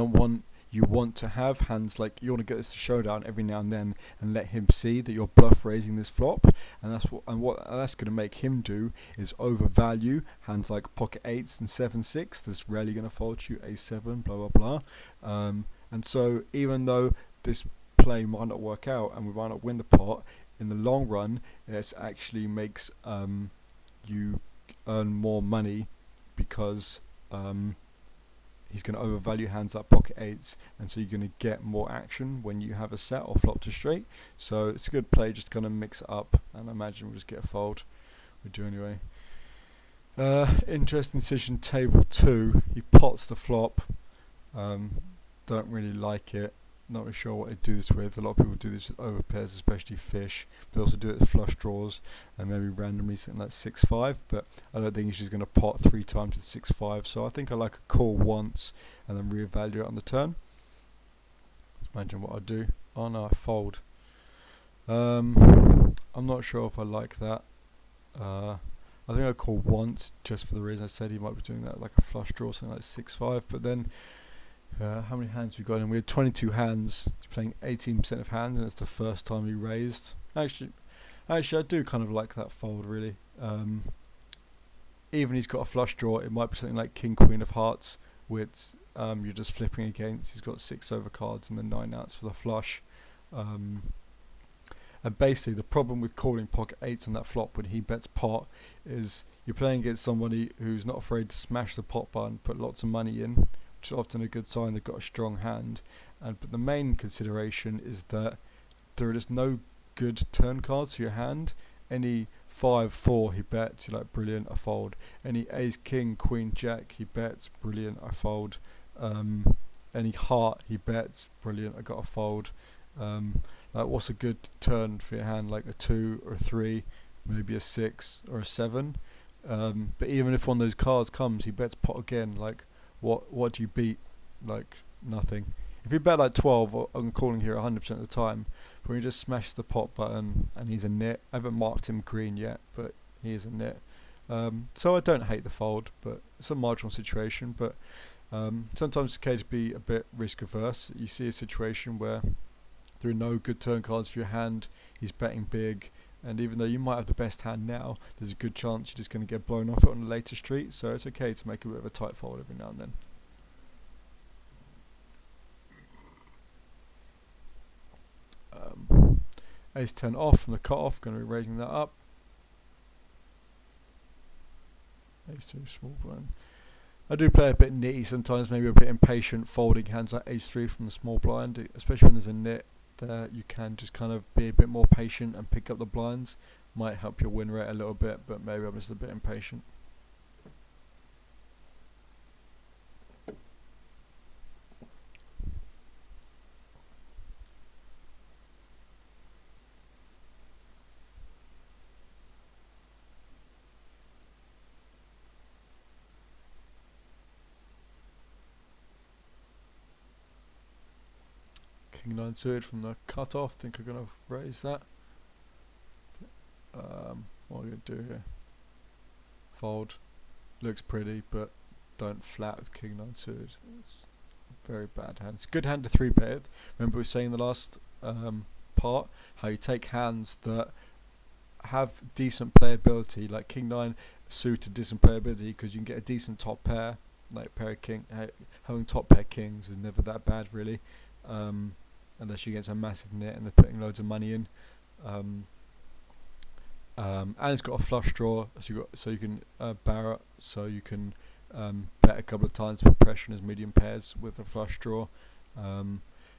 want to have hands like, you want to get this to showdown every now and then and let him see that you're bluff raising this flop. And what that's going to make him do is overvalue hands like pocket 8s and 7, 6 that's rarely going to fold to you, a7, blah blah blah. And so even though this play might not work out and we might not win the pot, in the long run it actually makes you earn more money, because he's going to overvalue hands like pocket eights, and so you're going to get more action when you have a set or flop to straight. So it's a good play, just kind of mix it up, and I imagine we'll just get a fold. We do anyway. Interesting decision, table 2. He pots the flop. Don't really like it. Not really sure what to do this with. A lot of people do this with over pairs, especially fish. They also do it with flush draws and maybe randomly something like 6-5. But I don't think she's going to pot 3 times with 6-5. So I think I like a call once and then reevaluate on the turn. Let's imagine what I do. Oh no, I fold. I'm not sure if I like that. I think I call once just for the reason I said he might be doing that like a flush draw, something like 6-5. But then how many hands we got in? We had 22 hands. He's playing 18% of hands, and it's the first time he raised. Actually, I do kind of like that fold, really. Even he's got a flush draw. It might be something like King Queen of Hearts, which you're just flipping against. He's got 6 over cards and then 9 outs for the flush. And basically, the problem with calling pocket eights on that flop when he bets pot is you're playing against somebody who's not afraid to smash the pot button, put lots of money in, which is often a good sign they've got a strong hand. But the main consideration is that there are just no good turn cards for your hand. Any 5-4 he bets, you're like, brilliant, I fold. Any ace, king, queen, jack, he bets, brilliant, I fold. Any heart he bets, brilliant, I got a fold. Like, what's a good turn for your hand? Like a 2 or a 3, maybe a 6 or a 7. But even if one of those cards comes, he bets pot again. Like, what do you beat? Like, nothing. If you bet like 12, I'm calling here 100% of the time. But when you just smash the pot button and he's a nit, I haven't marked him green yet, but he is a nit. So I don't hate the fold, but it's a marginal situation. But sometimes it's okay to be a bit risk averse. You see a situation where there are no good turn cards for your hand, he's betting big, and even though you might have the best hand now, there's a good chance you're just going to get blown off it on a later street, so it's okay to make a bit of a tight fold every now and then. Ace 10 off from the cut-off, going to be raising that up. Ace 2 small blind. I do play a bit nitty sometimes, maybe a bit impatient, folding hands like ace 3 from the small blind, especially when there's a nit. There you can just kind of be a bit more patient and pick up the blinds. Might help your win rate a little bit, but maybe I'm just a bit impatient. King 9 suited from the cut-off. Think I'm going to raise that. What are we going to do here? Fold. Looks pretty, but don't flat with King 9 suited. It's a very bad hand. It's a good hand to 3-bet with. Remember we were saying in the last part how you take hands that have decent playability, like King 9 suited decent playability, because you can get a decent top pair, like pair of king. Having top pair kings is never that bad, really. Unless you get a massive nit and they're putting loads of money in. And it's got a flush draw, so you can barrel, so you can bet a couple of times for pressure as medium pairs with a flush draw.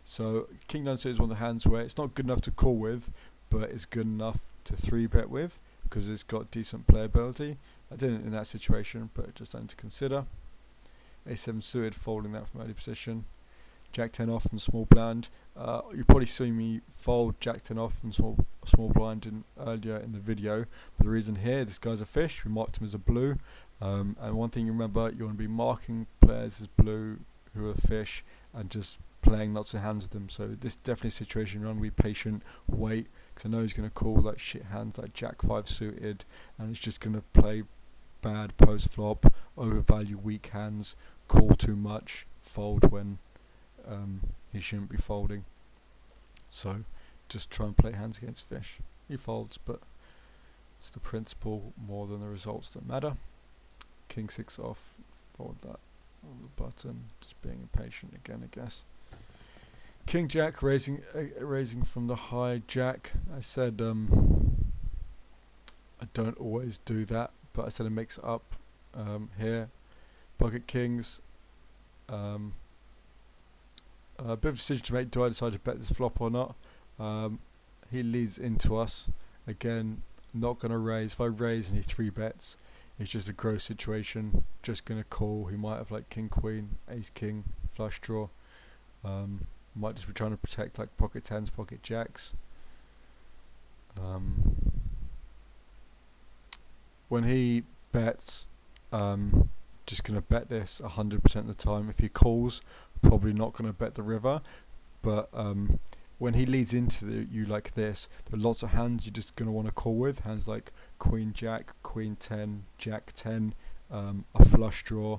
So King 9 suited is one of the hands where it's not good enough to call with, but it's good enough to 3-bet with because it's got decent playability. I didn't in that situation, but just something to consider. A7 suited, folding that from early position. Jack 10 off from small blind. You probably see me fold Jack 10 off from small blind earlier in the video. But the reason here, this guy's a fish. We marked him as a blue. And one thing you remember, you want to be marking players as blue who are fish and just playing lots of hands with them. So this is definitely a situation you want to be patient, wait, because I know he's going to call like shit hands like Jack 5 suited, and it's just going to play bad post flop, overvalue weak hands, call too much, fold when he shouldn't be folding. So just try and play hands against fish. He folds, but it's the principle more than the results that matter. King 6 off, fold that on the button, just being impatient again, I guess. King Jack raising from the high jack. I said I don't always do that, but I said it makes it up here. Pocket kings, Um, a bit of a decision to make. Do I decide to bet this flop or not? He leads into us. Again, not going to raise. If I raise and he 3-bets, it's just a gross situation. Just going to call. He might have like king, queen, ace, king, flush draw. Might just be trying to protect like pocket tens, pocket jacks. When he bets, just going to bet this 100% of the time. If he calls, probably not going to bet the river. But when he leads into you like this, there are lots of hands you're just going to want to call with. Hands like queen jack, queen 10, jack 10, a flush draw.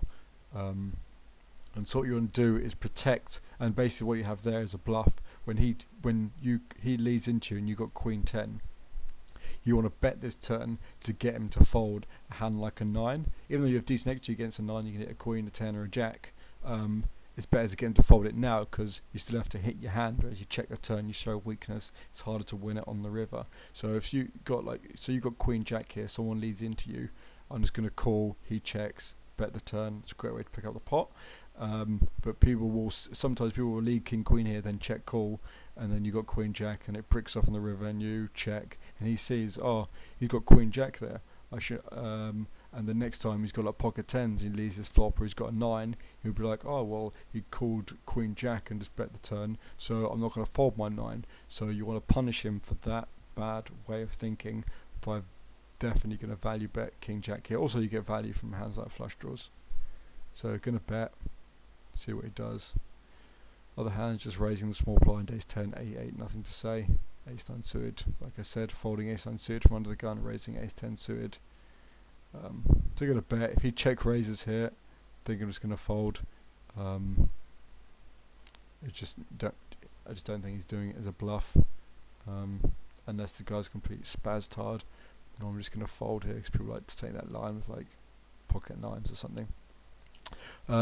And so what you want to do is protect, and basically what you have there is a bluff. When he leads into you and you got queen 10, you want to bet this turn to get him to fold a hand like a 9. Even though you have decent equity against a 9, you can hit a queen, a 10 or a jack. It's better to get him to fold it now because you still have to hit your hand. Whereas you check the turn, you show weakness, it's harder to win it on the river. So if you got you got queen jack here, someone leads into you, I'm just going to call, he checks, bet the turn. It's a great way to pick up the pot. But sometimes people will lead king queen here, then check call, and then you got queen jack and it pricks off on the river and you check and he sees, oh, he's got queen jack there, I should and the next time he's got like pocket tens, he leaves this flop or he's got a 9, he'll be like, oh well, he called queen jack and just bet the turn, so I'm not going to fold my 9. So you want to punish him for that bad way of thinking by definitely going to value bet king jack here. Also you get value from hands like flush draws. So going to bet, see what he does. Other hands just raising the small blind, ace 10, a8, nothing to say. Ace 9 suited, like I said, folding ace 9 suited from under the gun, raising ace 10 suited. So going to bet. If he check raises here, I think I'm just going to fold. I just don't think he's doing it as a bluff, unless the guy's completely spazzed hard. And I'm just going to fold here because people like to take that line with like pocket 9s or something.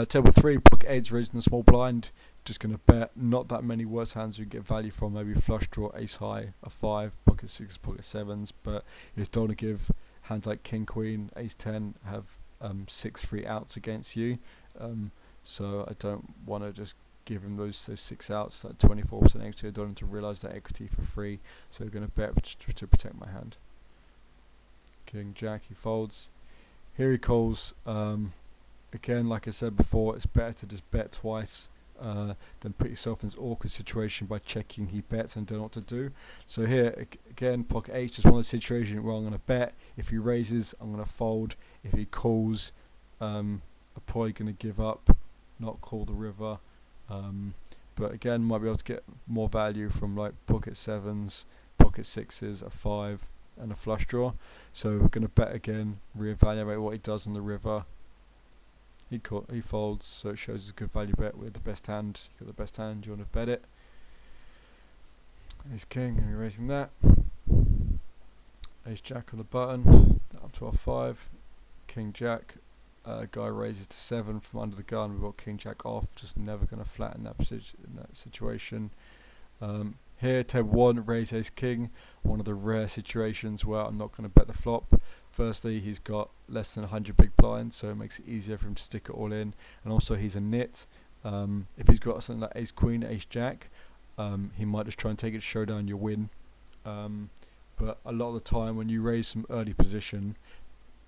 Table 3, pocket 8s raising the small blind. Just going to bet. Not that many worse hands you get value from. Maybe flush draw, ace high, a 5, pocket 6s, pocket 7s. But you just don't want to give hands like king queen, ace 10 have 6 free outs against you. So I don't want to just give him those 6 outs, like 24% equity. I don't want him to realise that equity for free. So I'm going to bet to protect my hand. King jack, he folds. Here he calls. Again, like I said before, it's better to just bet twice than put yourself in this awkward situation by checking he bets and don't know what to do. So here, again, pocket 8 is one of the situations where I'm going to bet. If he raises, I'm going to fold. If he calls, I'm probably going to give up, not call the river. But again, might be able to get more value from like pocket 7s, pocket 6s, a 5, and a flush draw. So we're going to bet again, reevaluate what he does on the river. He folds, so it shows a good value bet with the best hand. You got the best hand, you want to bet it. Ace king, and you're raising that. Ace jack on the button, up to our 5. King jack, guy raises to 7 from under the gun. We've got king jack off, just never going to flatten that situation. Here, table 1, raise ace king, one of the rare situations where I'm not going to bet the flop. Firstly, he's got less than 100 big blinds, so it makes it easier for him to stick it all in. And also, he's a nit. If he's got something like ace queen, ace jack, he might just try and take it to showdown your win. But a lot of the time, when you raise some early position,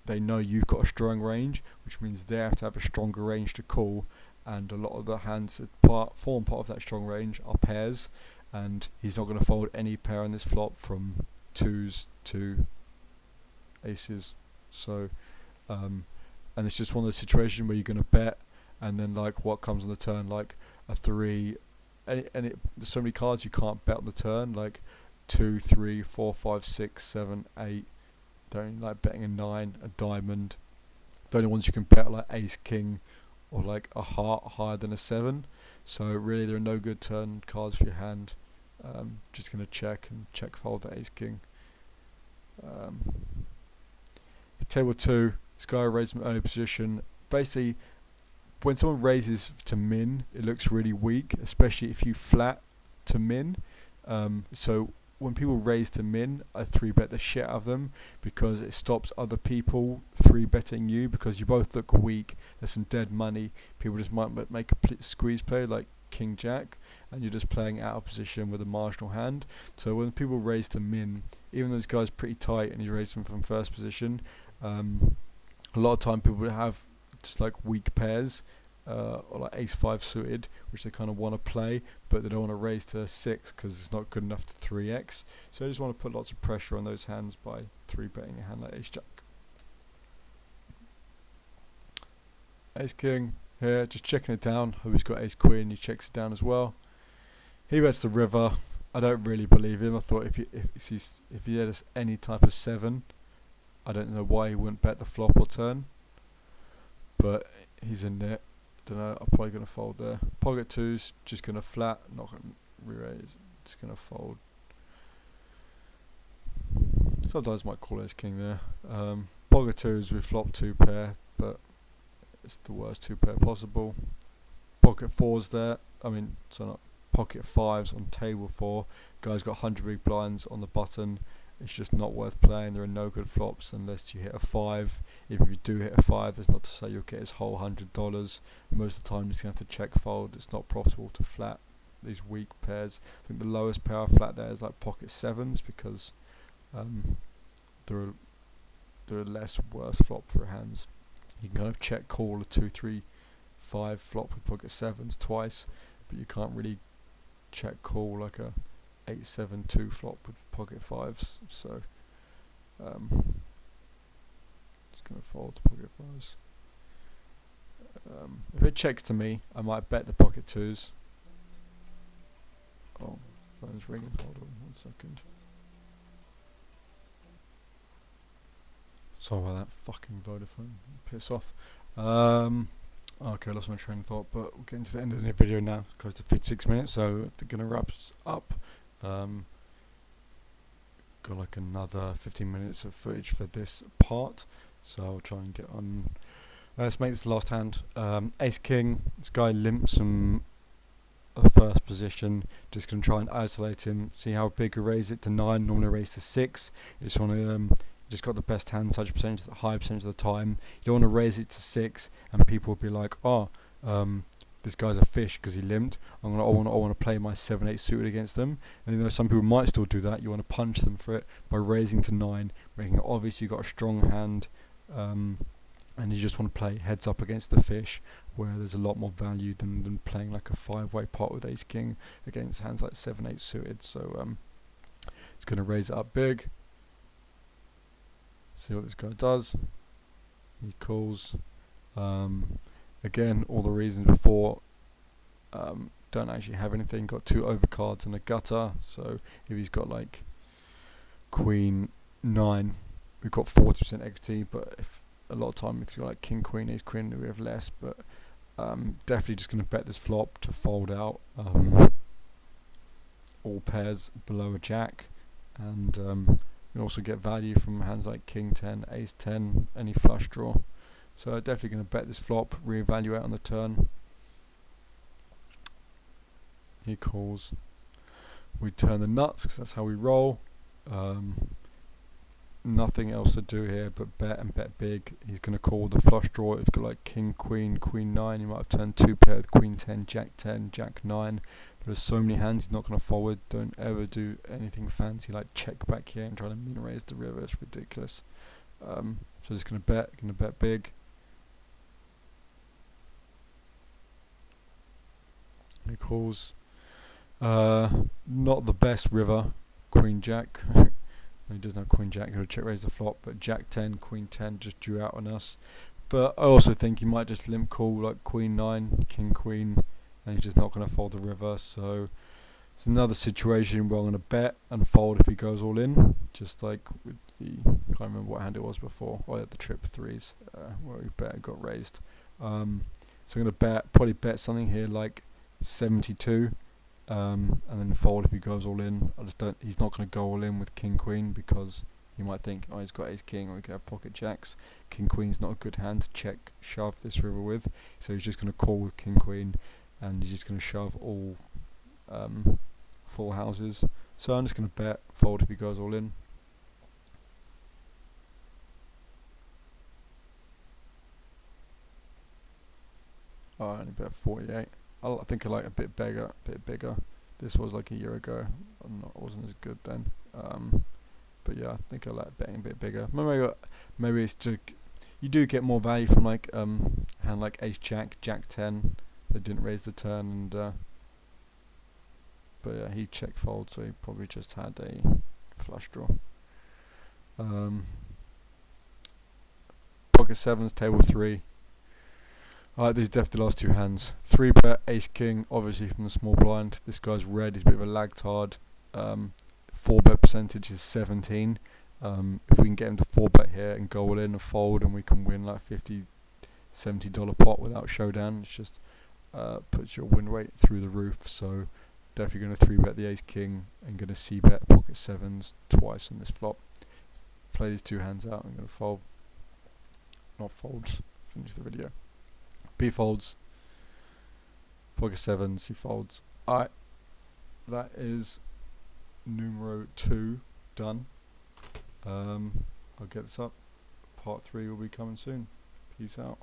they know you've got a strong range, which means they have to have a stronger range to call. And a lot of the hands that form part of that strong range are pairs. And he's not going to fold any pair on this flop from 2s to aces. So and it's just one of those situations where you're going to bet, and then like what comes on the turn, like a 3, and there's so many cards you can't bet on the turn, like 2, 3, 4, 5, 6, 7, 8. Don't like betting a 9, a diamond. The only ones you can bet are like ace king or like a heart higher than a 7. So really there are no good turn cards for your hand. Just going to check fold the ace king. Table 2, this guy raised from early position. Basically, when someone raises to min, it looks really weak, especially if you flat to min. So when people raise to min, I 3-bet the shit out of them because it stops other people 3-betting you because you both look weak. There's some dead money. People just might make a squeeze play like King Jack, and you're just playing out of position with a marginal hand. So when people raise to min, even though this guy's pretty tight and you raise him from first position, a lot of time people have just like weak pairs. Or like ace-5 suited, which they kind of want to play, but they don't want to raise to 6 because it's not good enough to 3x. So I just want to put lots of pressure on those hands by 3-betting a hand like ace-jack. Ace-king here, just checking it down. Hope he's got ace-queen, he checks it down as well. He bets the river. I don't really believe him. I thought if he had any type of 7, I don't know why he wouldn't bet the flop or turn, but he's in there. Don't know, I'm probably going to fold there. Pocket 2's just going to flat, not going to re-raise, just going to fold. Sometimes might call ace king there. Pocket 2's with flop 2 pair, but it's the worst 2 pair possible. Pocket 4's there, not pocket 5's on table 4. Guy's got 100 big blinds on the button. It's just not worth playing. There are no good flops unless you hit a 5. Even if you do hit a 5, that's not to say you'll get his whole $100. Most of the time he's going to have to check fold. It's not profitable to flat these weak pairs. I think the lowest pair I flat there is like pocket 7s because there are less worse flop for hands. You can kind of check call a 2-3-5 flop with pocket 7s twice, but you can't really check call like a 8-7-2 flop with pocket 5s, so just going to fold the pocket 5s. If it checks to me, I might bet the pocket 2s. Oh, phone's ringing, hold on 1 second. Sorry about that fucking Vodafone, piss off. Okay, I lost my train of thought, but we're getting to the end of the video now, close to 56 minutes, so they're going to wrap us up. Got like another 15 minutes of footage for this part, so I'll try and get on. Let's make this the last hand. Ace king, this guy limps from the first position, just going to try and isolate him, see how big we raise it to 9, normally raise to 6. You just want to just got the best hand, such a percentage, high percentage of the time. You don't want to raise it to 6 and people will be like, oh, this guy's a fish because he limped. I want to play my 7-8 suited against them. And you know, some people might still do that. You want to punch them for it by raising to 9, making it obvious you've got a strong hand, and you just want to play heads up against the fish, where there's a lot more value than playing like a 5-way pot with ace king against hands like 7-8 suited. So it's going to raise it up big. See what this guy does. He calls. Again, all the reasons before. Don't actually have anything. Got 2 overcards and a gutter. So if he's got like queen 9, we've got 40% equity. But if a lot of time, if you're like king queen ace queen, we have less. But definitely just going to bet this flop to fold out all pairs below a jack, and you can also get value from hands like king 10, ace 10, any flush draw. So definitely going to bet this flop, reevaluate on the turn. He calls. We turn the nuts because that's how we roll. Nothing else to do here but bet and bet big. He's going to call the flush draw. If you've got like king, queen, queen 9, he might have turned 2 pair with queen 10, jack 9. There's so many hands he's not going to forward. Don't ever do anything fancy like check back here and try to min raise the river. It's ridiculous. So just going to bet big. He calls. Not the best river. Queen jack. He doesn't have queen jack, he'll check raise the flop, but jack 10, queen 10 just drew out on us. But I also think he might just limp call like queen 9, king queen, and he's just not going to fold the river. So it's another situation where I'm going to bet and fold if he goes all in, just like with the, can't remember what hand it was before, or the trip 3s, where we bet and got raised. So I'm going to probably bet something here like 72. And then fold if he goes all in. He's not going to go all in with king queen because he might think, oh, he's got ace king, or he could have pocket jacks. King queen's not a good hand to check shove this river with, so he's just going to call with king queen, and he's just going to shove all full houses. So I'm just going to bet, fold if he goes all in. Oh, I only bet 48. I think I like a bit bigger, This was like a year ago. It wasn't as good then. But yeah, I think I like betting a bit bigger. Maybe it's just you do get more value from like hand like Ace Jack, Jack 10. They didn't raise the turn, and but yeah, he check fold, so he probably just had a flush draw. Pocket sevens, table 3. Alright, these are definitely the last two hands. 3-bet, ace king, obviously from the small blind. This guy's red, he's a bit of a lagged. 4-bet percentage is 17. If we can get him to 4-bet here and go all in and fold, and we can win like $50, $70 pot without showdown, it's just puts your win rate through the roof. So definitely going to 3-bet the ace king and going to c-bet pocket sevens twice on this flop. Play these two hands out. I'm going to fold, not folds. Finish the video. B folds, pocket sevens, he folds. Alright, that is numero 2 done. I'll get this up. Part 3 will be coming soon. Peace out.